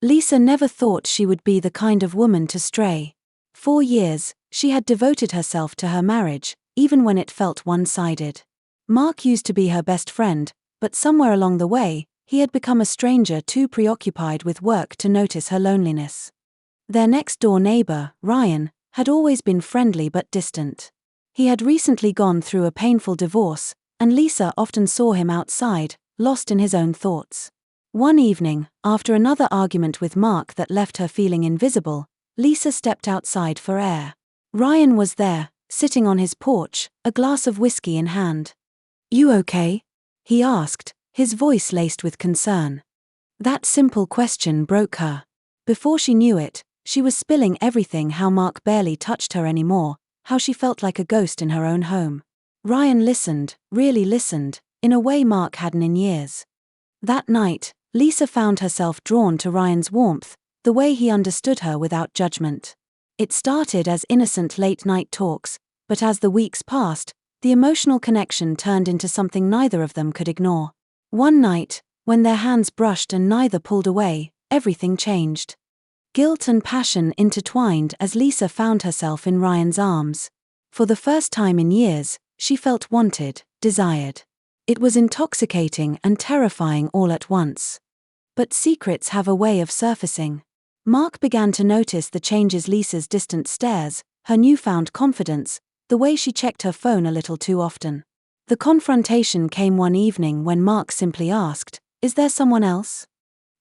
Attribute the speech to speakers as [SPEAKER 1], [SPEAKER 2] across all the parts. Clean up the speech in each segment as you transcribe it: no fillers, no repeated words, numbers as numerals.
[SPEAKER 1] Lisa never thought she would be the kind of woman to stray. For years, she had devoted herself to her marriage, even when it felt one-sided. Mark used to be her best friend, but somewhere along the way, he had become a stranger too preoccupied with work to notice her loneliness. Their next-door neighbor, Ryan, had always been friendly but distant. He had recently gone through a painful divorce, and Lisa often saw him outside, lost in his own thoughts. One evening, after another argument with Mark that left her feeling invisible, Lisa stepped outside for air. Ryan was there, sitting on his porch, a glass of whiskey in hand. "You okay?" he asked, his voice laced with concern. That simple question broke her. Before she knew it, she was spilling everything: how Mark barely touched her anymore, how she felt like a ghost in her own home. Ryan listened, really listened, in a way Mark hadn't in years. That night, Lisa found herself drawn to Ryan's warmth, the way he understood her without judgment. It started as innocent late-night talks, but as the weeks passed, the emotional connection turned into something neither of them could ignore. One night, when their hands brushed and neither pulled away, everything changed. Guilt and passion intertwined as Lisa found herself in Ryan's arms. For the first time in years, she felt wanted, desired. It was intoxicating and terrifying all at once. But secrets have a way of surfacing. Mark began to notice the changes: Lisa's distant stares, her newfound confidence, the way she checked her phone a little too often. The confrontation came one evening when Mark simply asked, "Is there someone else?"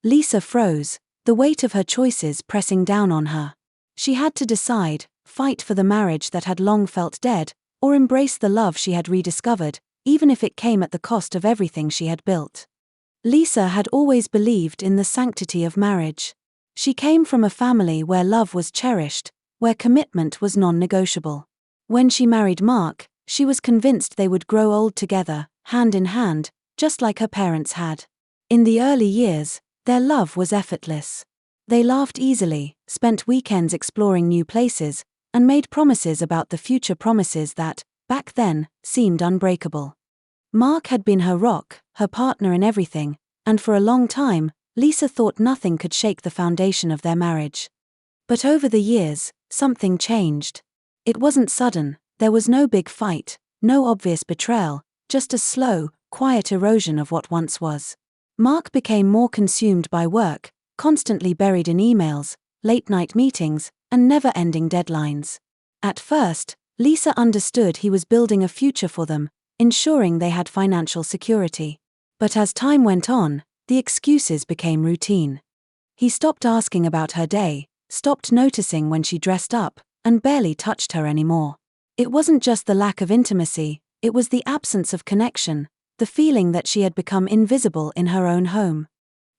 [SPEAKER 1] Lisa froze, the weight of her choices pressing down on her. She had to decide: fight for the marriage that had long felt dead, or embrace the love she had rediscovered, even if it came at the cost of everything she had built. Lisa had always believed in the sanctity of marriage. She came from a family where love was cherished, where commitment was non-negotiable. When she married Mark, she was convinced they would grow old together, hand in hand, just like her parents had. In the early years, their love was effortless. They laughed easily, spent weekends exploring new places, and made promises about the future, promises that, back then, seemed unbreakable. Mark had been her rock, her partner in everything, and for a long time, Lisa thought nothing could shake the foundation of their marriage. But over the years, something changed. It wasn't sudden, there was no big fight, no obvious betrayal, just a slow, quiet erosion of what once was. Mark became more consumed by work, constantly buried in emails, late-night meetings, and never-ending deadlines. At first, Lisa understood he was building a future for them, ensuring they had financial security. But as time went on, the excuses became routine. He stopped asking about her day, stopped noticing when she dressed up, and barely touched her anymore. It wasn't just the lack of intimacy, it was the absence of connection, the feeling that she had become invisible in her own home.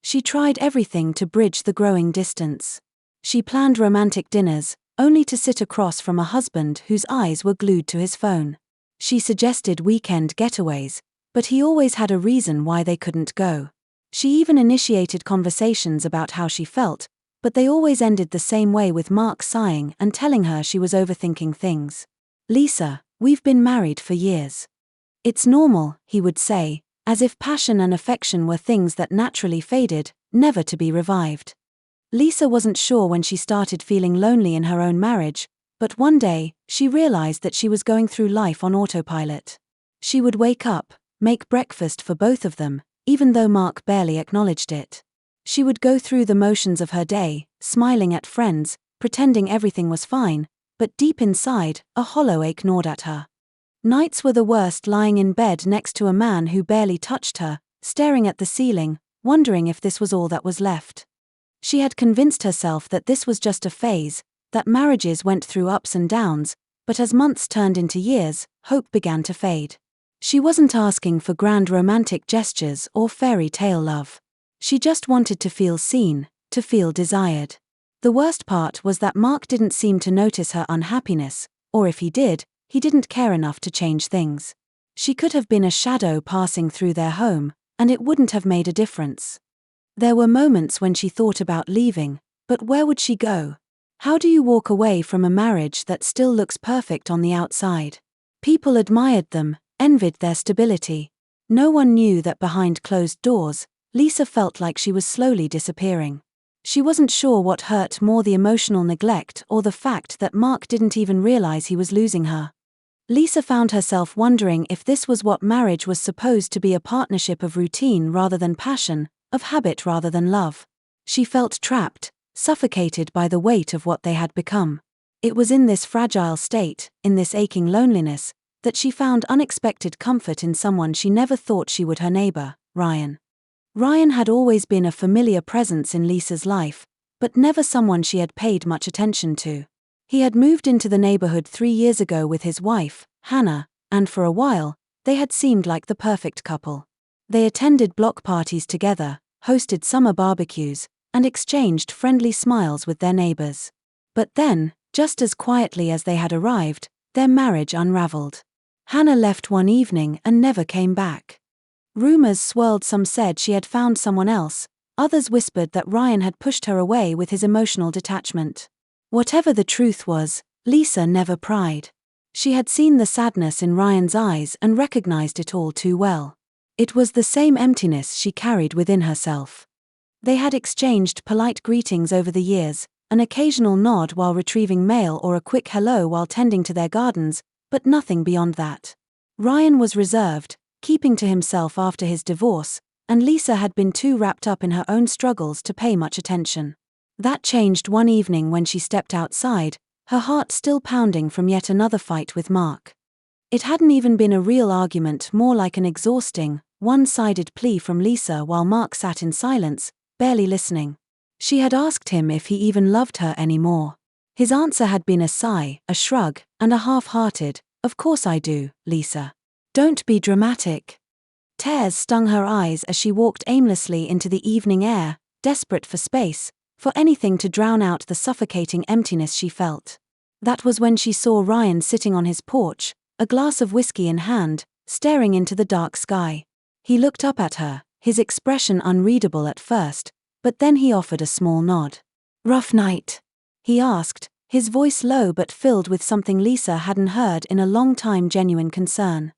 [SPEAKER 1] She tried everything to bridge the growing distance. She planned romantic dinners, only to sit across from a husband whose eyes were glued to his phone. She suggested weekend getaways, but he always had a reason why they couldn't go. She even initiated conversations about how she felt, but they always ended the same way, with Mark sighing and telling her she was overthinking things. "Lisa, we've been married for years. It's normal," he would say, as if passion and affection were things that naturally faded, never to be revived. Lisa wasn't sure when she started feeling lonely in her own marriage, but one day, she realized that she was going through life on autopilot. She would wake up, make breakfast for both of them, even though Mark barely acknowledged it. She would go through the motions of her day, smiling at friends, pretending everything was fine, but deep inside, a hollow ache gnawed at her. Nights were the worst, lying in bed next to a man who barely touched her, staring at the ceiling, wondering if this was all that was left. She had convinced herself that this was just a phase, that marriages went through ups and downs, but as months turned into years, hope began to fade. She wasn't asking for grand romantic gestures or fairy tale love. She just wanted to feel seen, to feel desired. The worst part was that Mark didn't seem to notice her unhappiness, or if he did, he didn't care enough to change things. She could have been a shadow passing through their home, and it wouldn't have made a difference. There were moments when she thought about leaving, but where would she go? How do you walk away from a marriage that still looks perfect on the outside? People admired them, envied their stability. No one knew that behind closed doors, Lisa felt like she was slowly disappearing. She wasn't sure what hurt more, the emotional neglect or the fact that Mark didn't even realize he was losing her. Lisa found herself wondering if this was what marriage was supposed to be, a partnership of routine rather than passion, of habit rather than love. She felt trapped, suffocated by the weight of what they had become. It was in this fragile state, in this aching loneliness, that she found unexpected comfort in someone she never thought she would, her neighbor, Ryan. Ryan had always been a familiar presence in Lisa's life, but never someone she had paid much attention to. He had moved into the neighborhood 3 years ago with his wife, Hannah, and for a while, they had seemed like the perfect couple. They attended block parties together, hosted summer barbecues, and exchanged friendly smiles with their neighbors. But then, just as quietly as they had arrived, their marriage unraveled. Hannah left one evening and never came back. Rumors swirled. Some said she had found someone else, others whispered that Ryan had pushed her away with his emotional detachment. Whatever the truth was, Lisa never pried. She had seen the sadness in Ryan's eyes and recognized it all too well. It was the same emptiness she carried within herself. They had exchanged polite greetings over the years, an occasional nod while retrieving mail or a quick hello while tending to their gardens, but nothing beyond that. Ryan was reserved, keeping to himself after his divorce, and Lisa had been too wrapped up in her own struggles to pay much attention. That changed one evening when she stepped outside, her heart still pounding from yet another fight with Mark. It hadn't even been a real argument, more like an exhausting, one-sided plea from Lisa while Mark sat in silence, barely listening. She had asked him if he even loved her anymore. His answer had been a sigh, a shrug, and a half-hearted, "Of course I do, Lisa. Don't be dramatic." Tears stung her eyes as she walked aimlessly into the evening air, desperate for space, for anything to drown out the suffocating emptiness she felt. That was when she saw Ryan sitting on his porch, a glass of whiskey in hand, staring into the dark sky. He looked up at her, his expression unreadable at first, but then he offered a small nod. "Rough night?" he asked, his voice low but filled with something Lisa hadn't heard in a long time, genuine concern.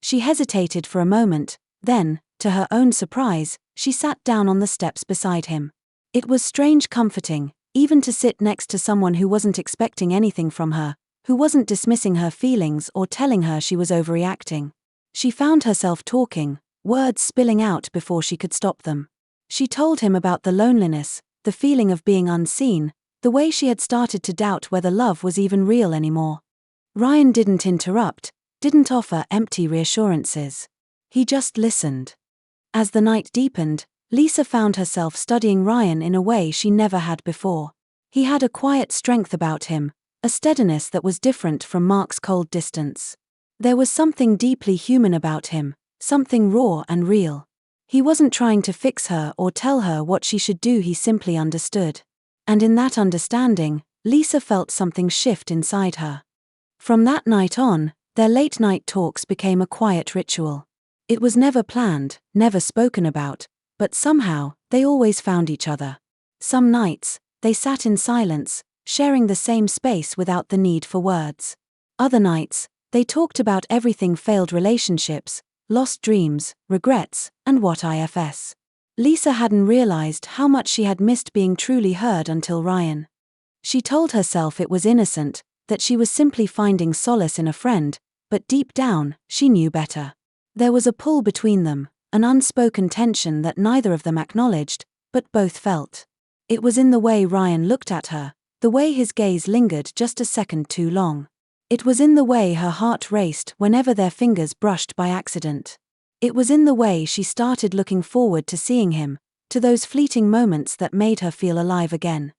[SPEAKER 1] She hesitated for a moment, then, to her own surprise, she sat down on the steps beside him. It was strange comforting, even to sit next to someone who wasn't expecting anything from her, who wasn't dismissing her feelings or telling her she was overreacting. She found herself talking, words spilling out before she could stop them. She told him about the loneliness, the feeling of being unseen, the way she had started to doubt whether love was even real anymore. Ryan didn't interrupt, didn't offer empty reassurances. He just listened. As the night deepened, Lisa found herself studying Ryan in a way she never had before. He had a quiet strength about him, a steadiness that was different from Mark's cold distance. There was something deeply human about him, something raw and real. He wasn't trying to fix her or tell her what she should do, he simply understood. And in that understanding, Lisa felt something shift inside her. From that night on, their late-night talks became a quiet ritual. It was never planned, never spoken about, but somehow, they always found each other. Some nights, they sat in silence, sharing the same space without the need for words. Other nights, they talked about everything: failed relationships, lost dreams, regrets, and what ifs. Lisa hadn't realized how much she had missed being truly heard until Ryan. She told herself it was innocent, that she was simply finding solace in a friend, but deep down, she knew better. There was a pull between them, an unspoken tension that neither of them acknowledged, but both felt. It was in the way Ryan looked at her, the way his gaze lingered just a second too long. It was in the way her heart raced whenever their fingers brushed by accident. It was in the way she started looking forward to seeing him, to those fleeting moments that made her feel alive again.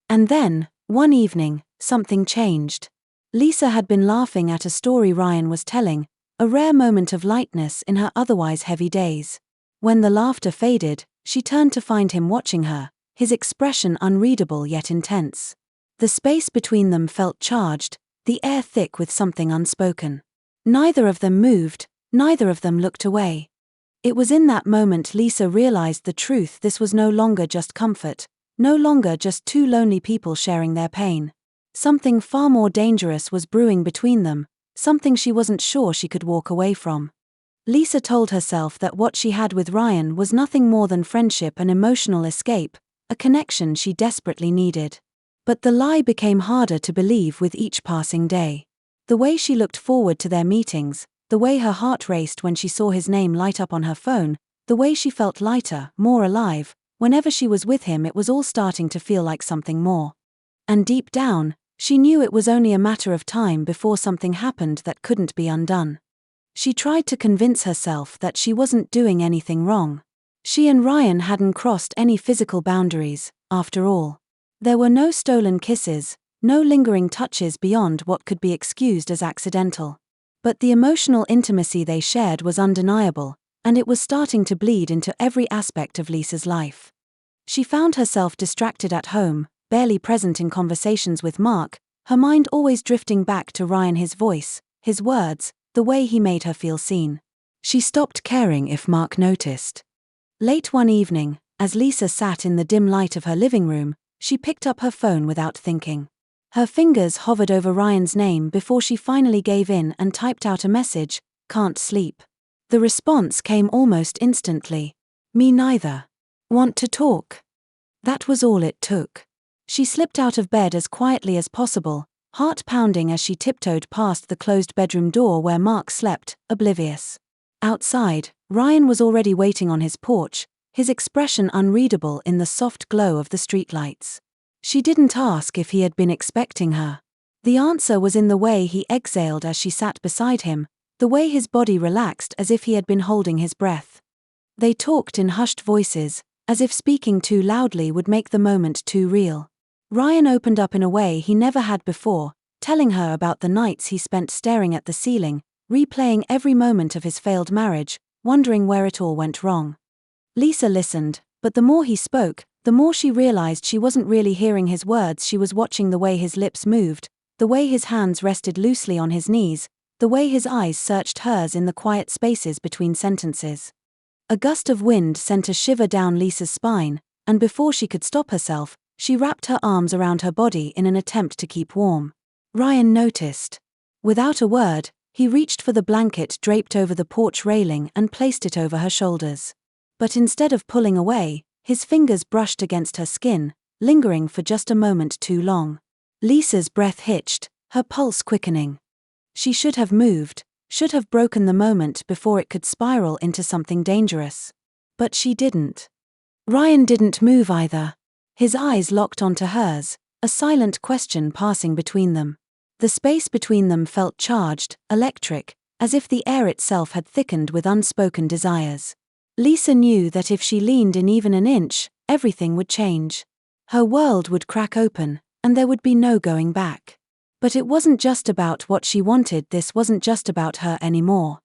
[SPEAKER 1] And then, one evening, something changed. Lisa had been laughing at a story Ryan was telling, a rare moment of lightness in her otherwise heavy days. When the laughter faded, she turned to find him watching her, his expression unreadable yet intense. The space between them felt charged, the air thick with something unspoken. Neither of them moved, neither of them looked away. It was in that moment Lisa realized the truth: this was no longer just comfort, no longer just two lonely people sharing their pain. Something far more dangerous was brewing between them, something she wasn't sure she could walk away from. Lisa told herself that what she had with Ryan was nothing more than friendship and emotional escape, a connection she desperately needed. But the lie became harder to believe with each passing day. The way she looked forward to their meetings, the way her heart raced when she saw his name light up on her phone, the way she felt lighter, more alive, whenever she was with him, it was all starting to feel like something more. And deep down, she knew it was only a matter of time before something happened that couldn't be undone. She tried to convince herself that she wasn't doing anything wrong. She and Ryan hadn't crossed any physical boundaries, after all. There were no stolen kisses, no lingering touches beyond what could be excused as accidental. But the emotional intimacy they shared was undeniable, and it was starting to bleed into every aspect of Lisa's life. She found herself distracted at home, barely present in conversations with Mark, her mind always drifting back to Ryan, his voice, his words, the way he made her feel seen. She stopped caring if Mark noticed. Late one evening, as Lisa sat in the dim light of her living room, she picked up her phone without thinking. Her fingers hovered over Ryan's name before she finally gave in and typed out a message, "Can't sleep." The response came almost instantly. "Me neither. Want to talk?" That was all it took. She slipped out of bed as quietly as possible, heart pounding as she tiptoed past the closed bedroom door where Mark slept, oblivious. Outside, Ryan was already waiting on his porch, his expression unreadable in the soft glow of the streetlights. She didn't ask if he had been expecting her. The answer was in the way he exhaled as she sat beside him, the way his body relaxed as if he had been holding his breath. They talked in hushed voices, as if speaking too loudly would make the moment too real. Ryan opened up in a way he never had before, telling her about the nights he spent staring at the ceiling, replaying every moment of his failed marriage, wondering where it all went wrong. Lisa listened, but the more he spoke, the more she realized she wasn't really hearing his words. She was watching the way his lips moved, the way his hands rested loosely on his knees, the way his eyes searched hers in the quiet spaces between sentences. A gust of wind sent a shiver down Lisa's spine, and before she could stop herself, she wrapped her arms around her body in an attempt to keep warm. Ryan noticed. Without a word, he reached for the blanket draped over the porch railing and placed it over her shoulders. But instead of pulling away, his fingers brushed against her skin, lingering for just a moment too long. Lisa's breath hitched, her pulse quickening. She should have moved, should have broken the moment before it could spiral into something dangerous. But she didn't. Ryan didn't move either. His eyes locked onto hers, a silent question passing between them. The space between them felt charged, electric, as if the air itself had thickened with unspoken desires. Lisa knew that if she leaned in even an inch, everything would change. Her world would crack open, and there would be no going back. But it wasn't just about what she wanted. This wasn't just about her anymore.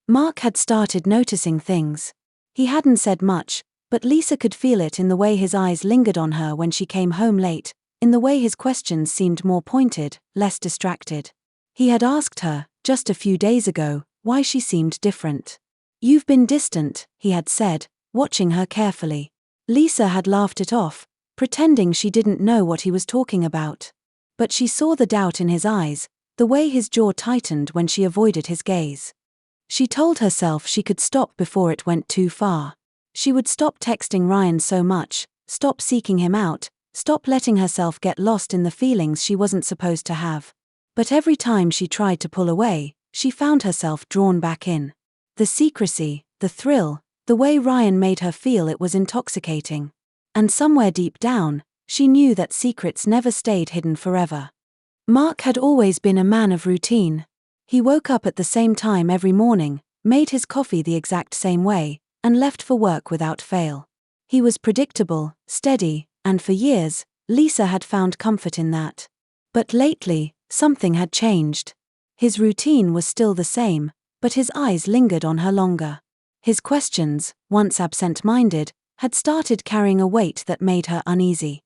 [SPEAKER 1] Mark had started noticing things. He hadn't said much, but Lisa could feel it in the way his eyes lingered on her when she came home late, in the way his questions seemed more pointed, less distracted. He had asked her, just a few days ago, why she seemed different. "You've been distant," he had said, watching her carefully. Lisa had laughed it off, pretending she didn't know what he was talking about. But she saw the doubt in his eyes, the way his jaw tightened when she avoided his gaze. She told herself she could stop before it went too far. She would stop texting Ryan so much, stop seeking him out, stop letting herself get lost in the feelings she wasn't supposed to have. But every time she tried to pull away, she found herself drawn back in. The secrecy, the thrill, the way Ryan made her feel, it was intoxicating. And somewhere deep down, she knew that secrets never stayed hidden forever. Mark had always been a man of routine. He woke up at the same time every morning, made his coffee the exact same way, and left for work without fail. He was predictable, steady, and for years, Lisa had found comfort in that. But lately, something had changed. His routine was still the same, but his eyes lingered on her longer. His questions, once absent-minded, had started carrying a weight that made her uneasy.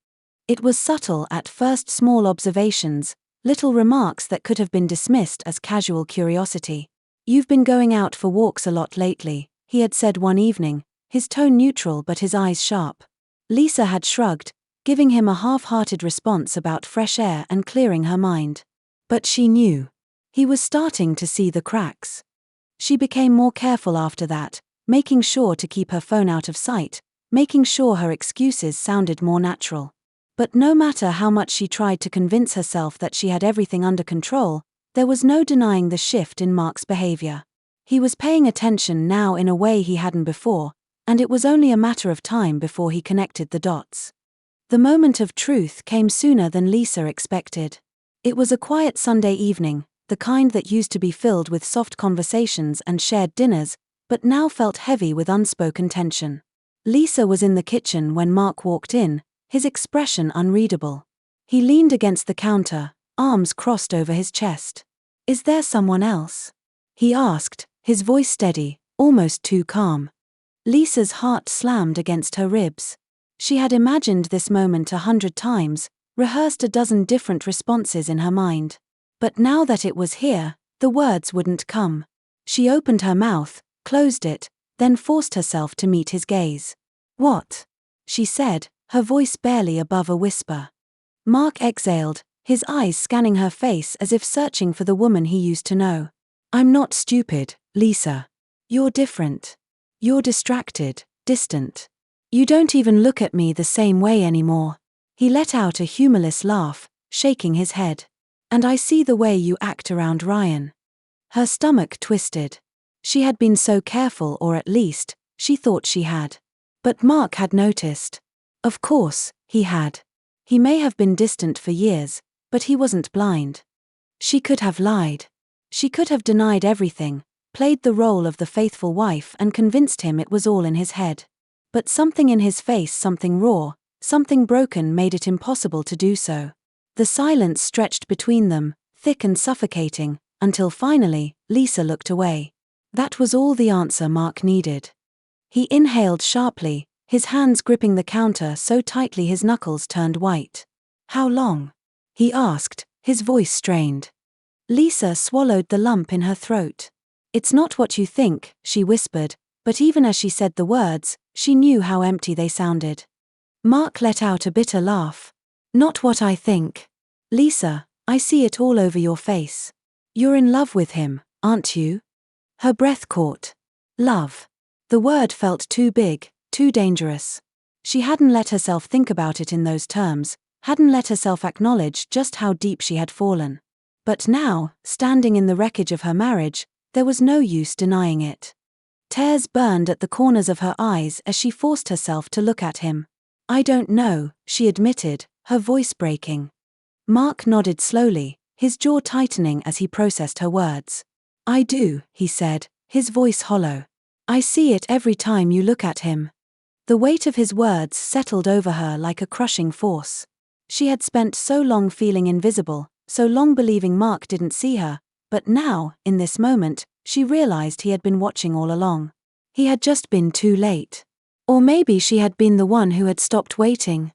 [SPEAKER 1] It was subtle at first, small observations, little remarks that could have been dismissed as casual curiosity. "You've been going out for walks a lot lately," he had said one evening, his tone neutral but his eyes sharp. Lisa had shrugged, giving him a half-hearted response about fresh air and clearing her mind. But she knew. He was starting to see the cracks. She became more careful after that, making sure to keep her phone out of sight, making sure her excuses sounded more natural. But no matter how much she tried to convince herself that she had everything under control, there was no denying the shift in Mark's behavior. He was paying attention now in a way he hadn't before, and it was only a matter of time before he connected the dots. The moment of truth came sooner than Lisa expected. It was a quiet Sunday evening, the kind that used to be filled with soft conversations and shared dinners, but now felt heavy with unspoken tension. Lisa was in the kitchen when Mark walked in, his expression unreadable. He leaned against the counter, arms crossed over his chest. "Is there someone else?" he asked, his voice steady, almost too calm. Lisa's heart slammed against her ribs. She had imagined this moment 100 times, rehearsed a dozen different responses in her mind. But now that it was here, the words wouldn't come. She opened her mouth, closed it, then forced herself to meet his gaze. "What?" she said, her voice barely above a whisper. Mark exhaled, his eyes scanning her face as if searching for the woman he used to know. "I'm not stupid, Lisa. You're different. You're distracted, distant. You don't even look at me the same way anymore." He let out a humorless laugh, shaking his head. "And I see the way you act around Ryan." Her stomach twisted. She had been so careful, or at least, she thought she had. But Mark had noticed. Of course, he had. He may have been distant for years, but he wasn't blind. She could have lied. She could have denied everything, played the role of the faithful wife and convinced him it was all in his head. But something in his face, something raw, something broken, made it impossible to do so. The silence stretched between them, thick and suffocating, until finally, Lisa looked away. That was all the answer Mark needed. He inhaled sharply, his hands gripping the counter so tightly his knuckles turned white. "How long?" he asked, his voice strained. Lisa swallowed the lump in her throat. "It's not what you think," she whispered, but even as she said the words, she knew how empty they sounded. Mark let out a bitter laugh. "Not what I think. Lisa, I see it all over your face. You're in love with him, aren't you?" Her breath caught. Love. The word felt too big, too dangerous. She hadn't let herself think about it in those terms, hadn't let herself acknowledge just how deep she had fallen. But now, standing in the wreckage of her marriage, there was no use denying it. Tears burned at the corners of her eyes as she forced herself to look at him. "I don't know," she admitted, her voice breaking. Mark nodded slowly, his jaw tightening as he processed her words. "I do," he said, his voice hollow. "I see it every time you look at him." The weight of his words settled over her like a crushing force. She had spent so long feeling invisible, so long believing Mark didn't see her, but now, in this moment, she realized he had been watching all along. He had just been too late. Or maybe she had been the one who had stopped waiting.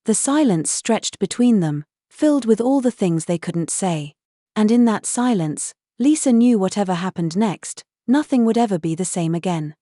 [SPEAKER 1] The silence stretched between them, filled with all the things they couldn't say. And in that silence, Lisa knew whatever happened next, nothing would ever be the same again.